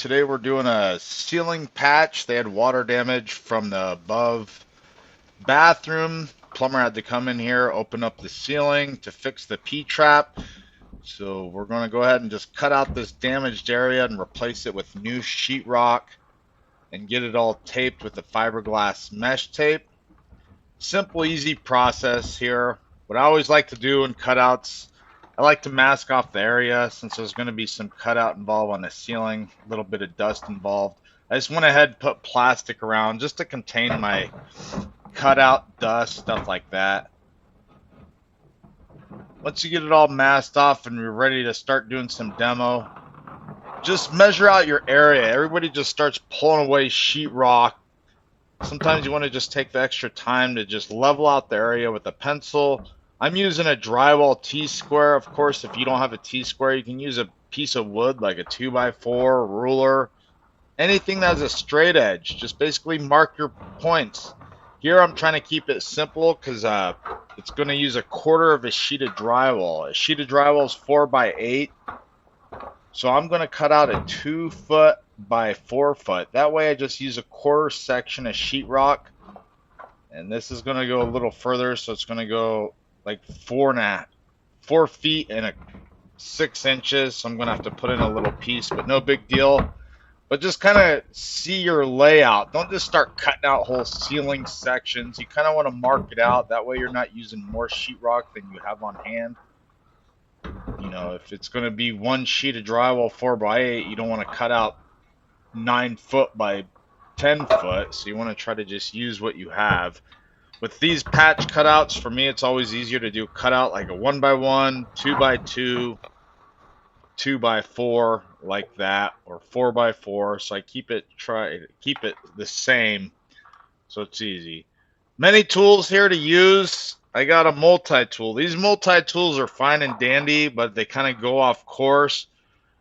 Today we're doing a ceiling patch. They had water damage from the above bathroom. Plumber had to come in here, open up the ceiling to fix the P-trap. So we're going to go ahead and just cut out this damaged area and replace it with new sheetrock and get it all taped with the fiberglass mesh tape. Simple, easy process here. What I always like to do in cutouts, I like to mask off the area since there's going to be some cutout involved on the ceiling, a little bit of dust involved. I just went ahead and put plastic around just to contain my cutout, dust, stuff like that. Once you get it all masked off and you're ready to start doing some demo, just measure out your area. Everybody just starts pulling away sheetrock. Sometimes you want to just take the extra time to just level out the area with a pencil. I'm using a drywall T-square. Of course, if you don't have a T-square, you can use a piece of wood like a 2x4, ruler, anything that has a straight edge. Just basically mark your points. Here I'm trying to keep it simple because it's going to use a quarter of a sheet of drywall. A sheet of drywall is 4x8. So I'm going to cut out a 2 foot by 4 foot. That way I just use a quarter section of sheetrock. And this is going to go a little further, so it's going to go like 4 feet and 6 inches. So I'm going to have to put in a little piece, but no big deal. But just kind of see your layout. Don't just start cutting out whole ceiling sections. You kind of want to mark it out. That way you're not using more sheetrock than you have on hand. You know, if it's going to be one sheet of drywall 4x8, you don't want to cut out 9 foot by 10 foot. So you want to try to just use what you have. With these patch cutouts, for me, it's always easier to do cutout like a 1x1, 2x2, 2x4 like that, or 4x4. So I try to keep it the same, so it's easy. Many tools here to use. I got a multi-tool. These multi-tools are fine and dandy, but they kind of go off course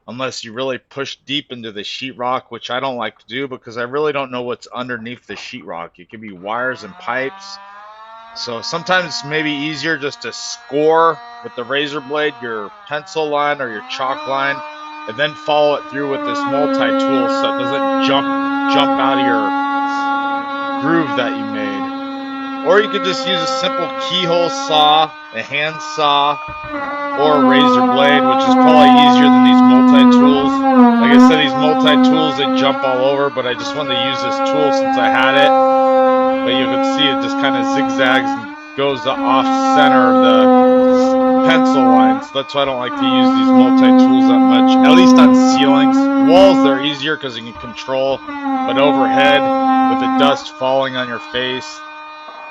unless you really push deep into the sheetrock, which I don't like to do because I really don't know what's underneath the sheetrock. It could be wires and pipes. So sometimes it's maybe easier just to score with the razor blade your pencil line or your chalk line, and then follow it through with this multi-tool so it doesn't jump out of your groove that you made. Or you could just use a simple keyhole saw, a hand saw, or a razor blade, which is probably easier than these multi-tools. Like I said, these multi-tools, they jump all over, but I just wanted to use this tool since I had it. But you can see it just kind of zigzags and goes off center of the pencil lines. So that's why I don't like to use these multi-tools that much, at least on ceilings. Walls, they're easier because you can control, but overhead, with the dust falling on your face,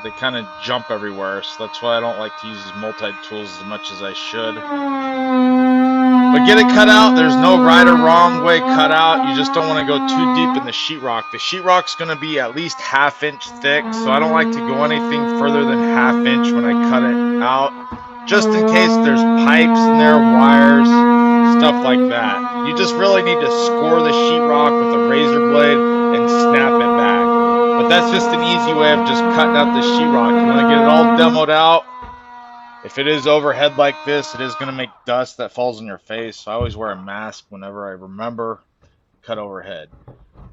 they kind of jump everywhere. So that's why I don't like to use these multi-tools as much as I should. But get it cut out. There's no right or wrong way cut out. You just don't want to go too deep in the sheetrock. The sheetrock's going to be at least 1/2 inch thick, so I don't like to go anything further than 1/2 inch when I cut it out, just in case there's pipes in there, wires, stuff like that. You just really need to score the sheetrock with a razor blade and snap it back. But that's just an easy way of just cutting out the sheetrock. You want to get it all demoed out. If it is overhead like this, it is going to make dust that falls in your face. So I always wear a mask whenever I remember cut overhead.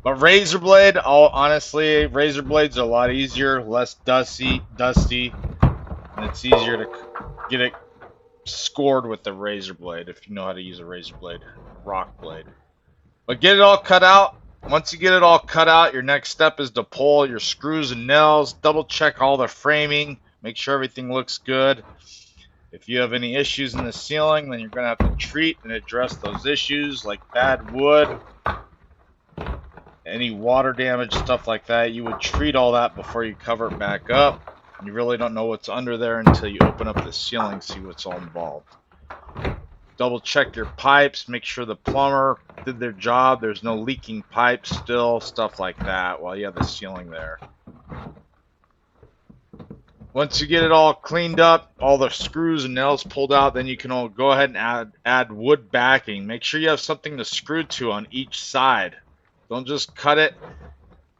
But razor blade, honestly, razor blades are a lot easier, less dusty, and it's easier to get it scored with the razor blade if you know how to use a razor blade, rock blade. But get it all cut out. Once you get it all cut out, your next step is to pull your screws and nails, double check all the framing, make sure everything looks good. If you have any issues in the ceiling, then you're going to have to treat and address those issues like bad wood, any water damage, stuff like that. You would treat all that before you cover it back up. You really don't know what's under there until you open up the ceiling, see what's all involved. Double check your pipes, make sure the plumber did their job, there's no leaking pipes still, stuff like that while you have the ceiling there. Once you get it all cleaned up, all the screws and nails pulled out, then you can all go ahead and add wood backing. Make sure you have something to screw to on each side. Don't just cut it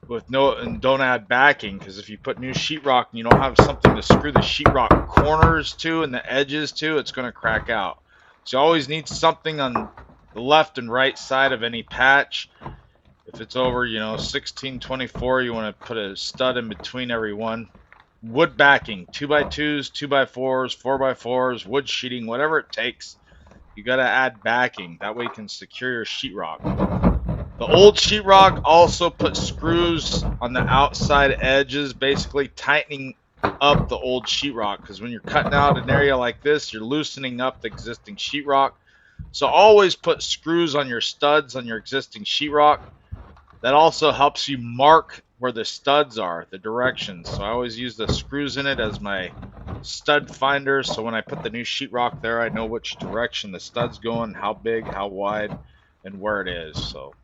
and don't add backing, because if you put new sheetrock and you don't have something to screw the sheetrock corners to and the edges to, it's going to crack out. So you always need something on the left and right side of any patch. If it's over, you know, 1624, you want to put a stud in between every one. Wood backing, 2x2s, 2x4s, 4x4s, wood sheeting, whatever it takes. You got to add backing. That way you can secure your sheetrock. The old sheetrock also put screws on the outside edges, basically tightening up the old sheetrock, because when you're cutting out an area like this, you're loosening up the existing sheetrock. So always put screws on your studs on your existing sheetrock. That also helps you mark where the studs are, the directions. So I always use the screws in it as my stud finder, so when I put the new sheetrock there, I know which direction the stud's going, how big, how wide, and where it is. So,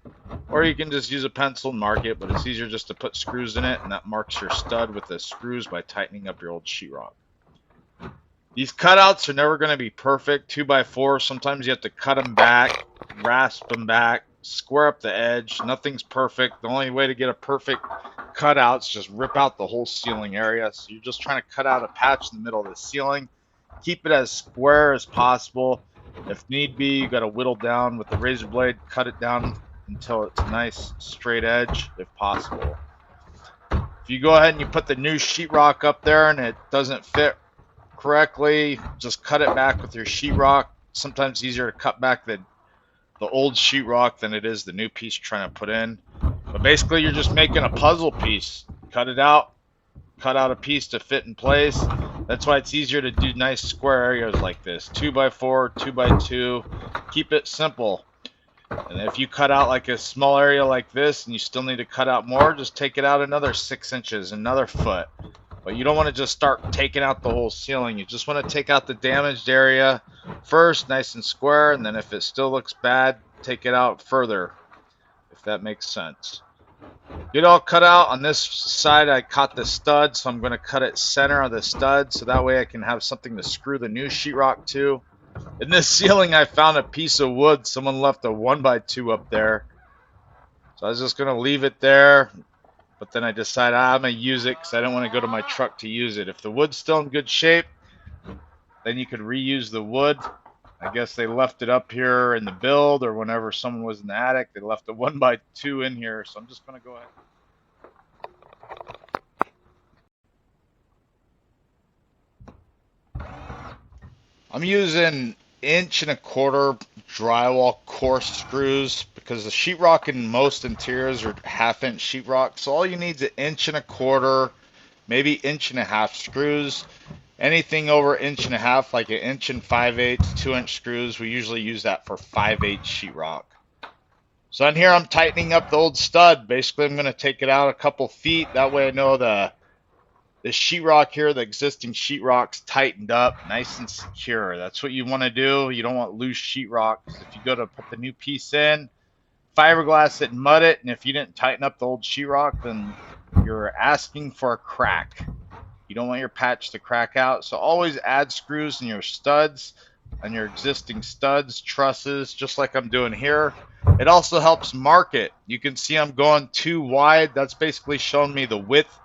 or you can just use a pencil and mark it, but it's easier just to put screws in it, and that marks your stud with the screws by tightening up your old sheetrock. These cutouts are never going to be perfect. 2x4, sometimes you have to cut them back, rasp them back, square up the edge. Nothing's perfect. The only way to get a perfect cutout is just rip out the whole ceiling area. So you're just trying to cut out a patch in the middle of the ceiling. Keep it as square as possible. If need be, you got to whittle down with the razor blade, cut it down until it's a nice straight edge if possible. If you go ahead and you put the new sheetrock up there and it doesn't fit correctly, just cut it back with your sheetrock. Sometimes it's easier to cut back the old sheetrock than it is the new piece you're trying to put in. But basically you're just making a puzzle piece. Cut it out, cut out a piece to fit in place. That's why it's easier to do nice square areas like this. 2x4, 2x2. Keep it simple. And if you cut out like a small area like this and you still need to cut out more, just take it out another 6 inches, another foot. But you don't want to just start taking out the whole ceiling. You just want to take out the damaged area first, nice and square, and then if it still looks bad, take it out further, if that makes sense. Get all cut out. On this side, I caught the stud, so I'm going to cut it center of the stud, so that way I can have something to screw the new sheetrock to. In this ceiling, I found a piece of wood. Someone left a 1x2 up there. So I was just going to leave it there. But then I decided I'm going to use it because I don't want to go to my truck to use it. If the wood's still in good shape, then you could reuse the wood. I guess they left it up here in the build, or whenever someone was in the attic, they left a 1x2 in here. So I'm just going to go ahead. I'm using 1.25" drywall coarse screws because the sheetrock in most interiors are 1/2 inch sheetrock. So all you need is 1.25", maybe 1.5" screws. Anything over 1.5", like 1 5/8", 2-inch screws, we usually use that for 5/8 sheetrock. So on here I'm tightening up the old stud. Basically I'm going to take it out a couple feet. That way I know the sheetrock here, the existing sheetrock's tightened up, nice and secure. That's what you want to do. You don't want loose sheetrock. If you go to put the new piece in, fiberglass it and mud it, and if you didn't tighten up the old sheetrock, then you're asking for a crack. You don't want your patch to crack out. So always add screws in your studs, on your existing studs, trusses, just like I'm doing here. It also helps mark it. You can see I'm going too wide. That's basically showing me the width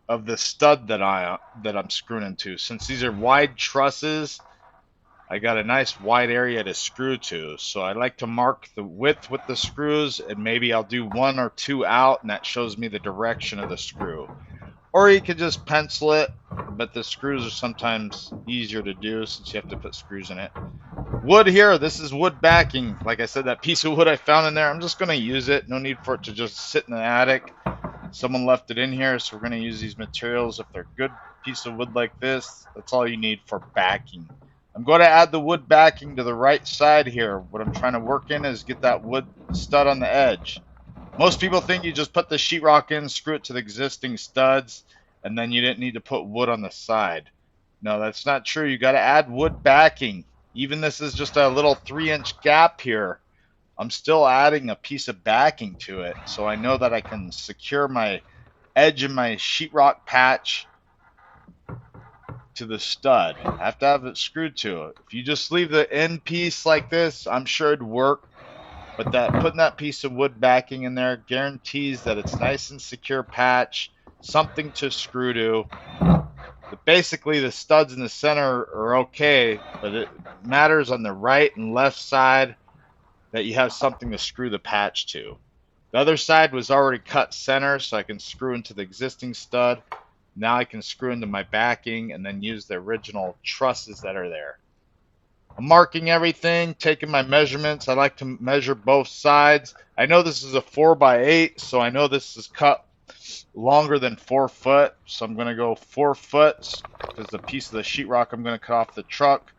of the stud that I'm screwing into. Since these are wide trusses, I got a nice wide area to screw to. So I like to mark the width with the screws, and maybe I'll do 1 or 2 out, and that shows me the direction of the screw. Or you could just pencil it, but the screws are sometimes easier to do since you have to put screws in it. Wood here, this is wood backing. Like I said, that piece of wood I found in there, I'm just going to use it. No need for it to just sit in the attic. Someone left it in here, so we're going to use these materials. If they're good piece of wood like this, that's all you need for backing. I'm going to add the wood backing to the right side here. What I'm trying to work in is get that wood stud on the edge. Most people think you just put the sheetrock in, screw it to the existing studs, and then you didn't need to put wood on the side. No, that's not true. You got to add wood backing. Even this is just a little 3-inch gap here. I'm still adding a piece of backing to it, so I know that I can secure my edge of my sheetrock patch to the stud. I have to have it screwed to it. If you just leave the end piece like this, I'm sure it'd work, but putting that piece of wood backing in there guarantees that it's nice and secure patch, something to screw to. But basically the studs in the center are okay, but it matters on the right and left side that you have something to screw the patch to. The other side was already cut center, so I can screw into the existing stud. Now I can screw into my backing and then use the original trusses that are there. I'm marking everything, taking my measurements. I like to measure both sides. I know this is a 4x8, so I know this is cut longer than 4 foot. So I'm going to go 4 foot because the piece of the sheetrock I'm going to cut off the truck.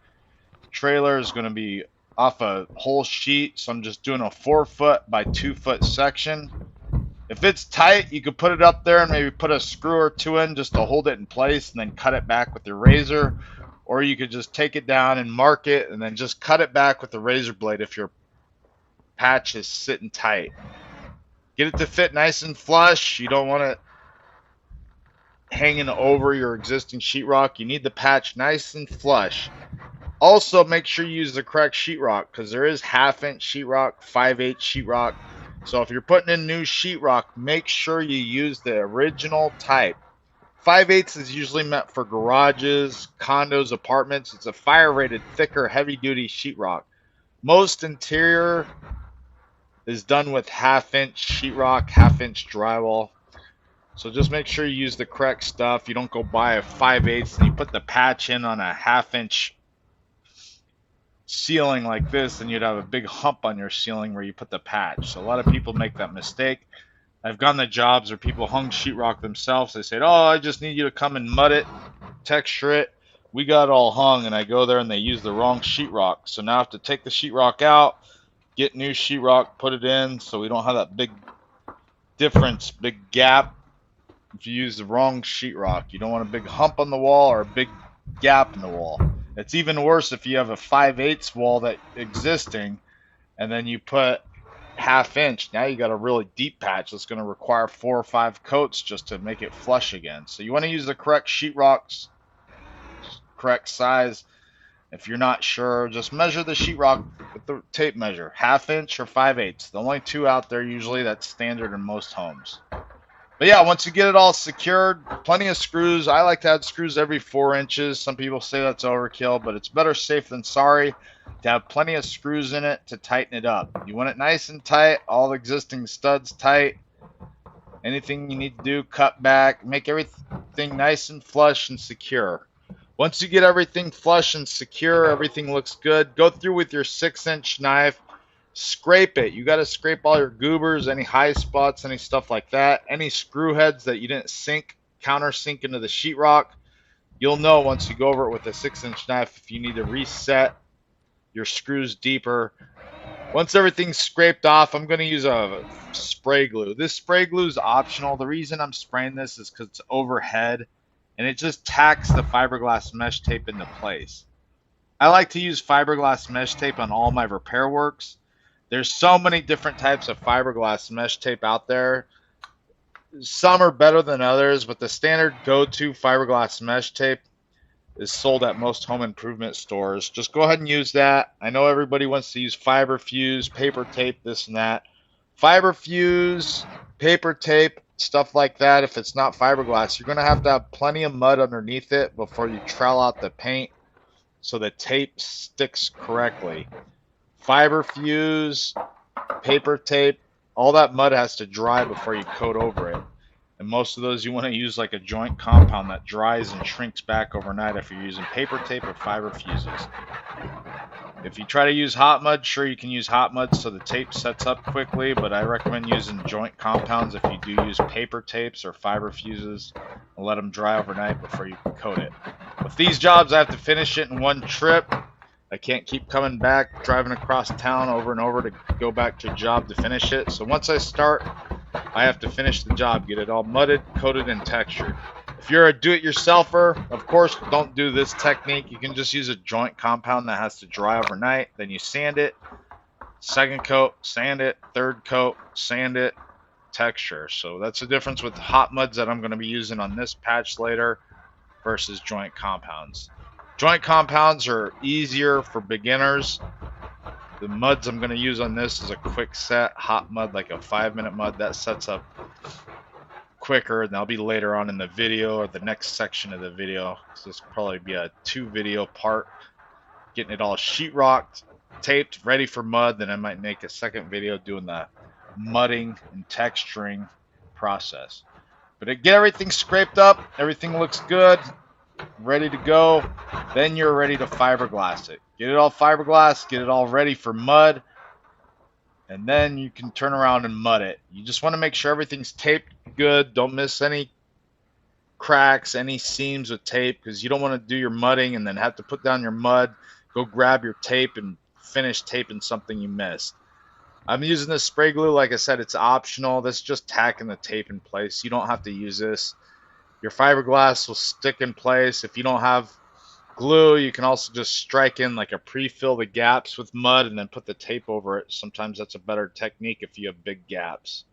The trailer is going to be off a whole sheet, so I'm just doing a 4 foot by 2 foot section. If it's tight, you could put it up there and maybe put a screw or two in just to hold it in place and then cut it back with your razor. Or you could just take it down and mark it and then just cut it back with the razor blade if your patch is sitting tight. Get it to fit nice and flush. You don't want it hanging over your existing sheetrock. You need the patch nice and flush. Also, make sure you use the correct sheetrock because there is 1/2 inch sheetrock, 5/8 sheetrock. So if you're putting in new sheetrock, make sure you use the original type. 5/8 is usually meant for garages, condos, apartments. It's a fire-rated, thicker, heavy-duty sheetrock. Most interior is done with 1/2 inch sheetrock, 1/2 inch drywall. So just make sure you use the correct stuff. You don't go buy a 5/8 and you put the patch in on a 1/2 inch ceiling like this, and you'd have a big hump on your ceiling where you put the patch. So a lot of people make that mistake. I've gone to jobs where people hung sheetrock themselves. They said, oh, I just need you to come and mud it, texture it. We got it all hung, and I go there and they use the wrong sheetrock. So now I have to take the sheetrock out, get new sheetrock, put it in, so we don't have that big difference, big gap. If you use the wrong sheetrock, you don't want a big hump on the wall or a big gap in the wall. It's even worse if you have a 5/8 wall that existing and then you put 1/2 inch. Now you got a really deep patch that's going to require 4 or 5 coats just to make it flush again. So you want to use the correct sheetrocks, correct size. If you're not sure, just measure the sheetrock with the tape measure, 1/2 inch or 5/8. The only two out there usually. That's standard in most homes. But yeah, once you get it all secured, plenty of screws. I like to add screws every 4 inches. Some people say that's overkill, but it's better safe than sorry to have plenty of screws in it to tighten it up. You want it nice and tight, all the existing studs tight. Anything you need to do, cut back, make everything nice and flush and secure. Once you get everything flush and secure, everything looks good, go through with your 6-inch knife. Scrape it. You got to scrape all your goobers, any high spots, any stuff like that. Any screw heads that you didn't countersink into the sheetrock. You'll know once you go over it with a 6-inch knife if you need to reset your screws deeper. Once everything's scraped off, I'm going to use a spray glue. This spray glue is optional. The reason I'm spraying this is because it's overhead and it just tacks the fiberglass mesh tape into place. I like to use fiberglass mesh tape on all my repair works. There's so many different types of fiberglass mesh tape out there. Some are better than others, but the standard go-to fiberglass mesh tape is sold at most home improvement stores. Just go ahead and use that. I know everybody wants to use fiber fuse, paper tape, this and that. Fiber fuse, paper tape, stuff like that, if it's not fiberglass, you're going to have plenty of mud underneath it before you trowel out the paint so the tape sticks correctly. Fiber fuse, paper tape, all that mud has to dry before you coat over it. And most of those you want to use like a joint compound that dries and shrinks back overnight if you're using paper tape or fiber fuses. If you try to use hot mud, sure, you can use hot mud so the tape sets up quickly, but I recommend using joint compounds if you do use paper tapes or fiber fuses and let them dry overnight before you coat it. With these jobs, I have to finish it in one trip. I can't keep coming back, driving across town over and over to go back to a job to finish it. So once I start, I have to finish the job, get it all mudded, coated, and textured. If you're a do-it-yourselfer, of course, don't do this technique. You can just use a joint compound that has to dry overnight. Then you sand it, second coat, sand it, third coat, sand it, texture. So that's the difference with hot muds that I'm going to be using on this patch later versus joint compounds. Joint compounds are easier for beginners. The muds I'm going to use on this is a quick set hot mud, like a 5-minute mud that sets up quicker, and that'll be later on in the video or the next section of the video. So this will probably be a 2-video part, getting it all sheetrocked, taped, ready for mud. Then I might make a second video doing the mudding and texturing process. But to get everything scraped up, everything looks good, ready to go, then you're ready to fiberglass it. Get it all fiberglass, get it all ready for mud, and then you can turn around and mud it. You just want to make sure everything's taped good. Don't miss any cracks, any seams with tape, because you don't want to do your mudding and then have to put down your mud, go grab your tape and finish taping something you missed. I'm using this spray glue. Like I said, it's optional. This is just tacking the tape in place. You don't have to use this. Your fiberglass will stick in place. If you don't have glue, you can also just strike in like a pre-fill the gaps with mud and then put the tape over it. Sometimes that's a better technique if you have big gaps.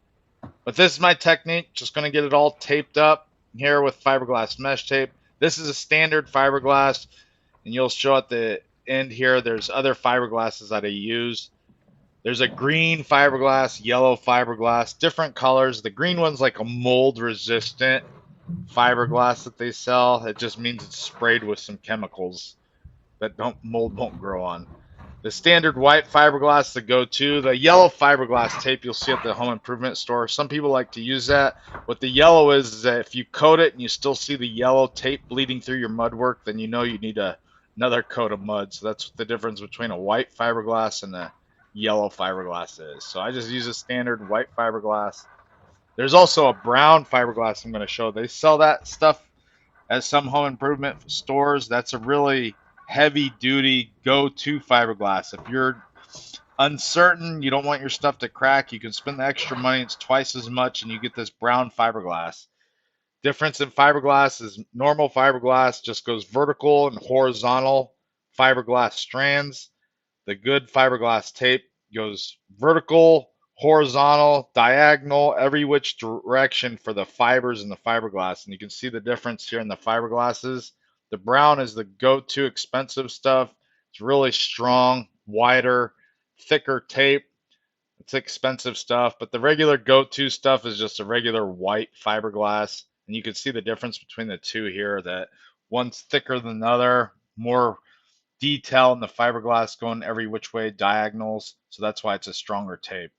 But this is my technique. Just going to get it all taped up here with fiberglass mesh tape. This is a standard fiberglass, and you'll show at the end here there's other fiberglasses that I use. There's a green fiberglass, yellow fiberglass, different colors. The green one's like a mold resistant fiberglass that they sell. It just means it's sprayed with some chemicals that mold won't grow on. The standard white fiberglass, the go-to. The yellow fiberglass tape you'll see at the home improvement store. Some people like to use that. What the yellow is that if you coat it and you still see the yellow tape bleeding through your mud work, then you know you need another coat of mud. So that's what the difference between a white fiberglass and a yellow fiberglass is. So I just use a standard white fiberglass. There's also a brown fiberglass I'm going to show. They sell that stuff at some home improvement stores. That's a really heavy duty go-to fiberglass. If you're uncertain, you don't want your stuff to crack, you can spend the extra money. It's twice as much and you get this brown fiberglass. Difference in fiberglass is normal fiberglass just goes vertical and horizontal fiberglass strands. The good fiberglass tape goes vertical, horizontal, diagonal, every which direction for the fibers in the fiberglass. And you can see the difference here in the fiberglasses. The brown is the go-to expensive stuff. It's really strong, wider, thicker tape. It's expensive stuff, but the regular go-to stuff is just a regular white fiberglass. And you can see the difference between the two here, that one's thicker than the other, more detail in the fiberglass going every which way, diagonals. So that's why it's a stronger tape.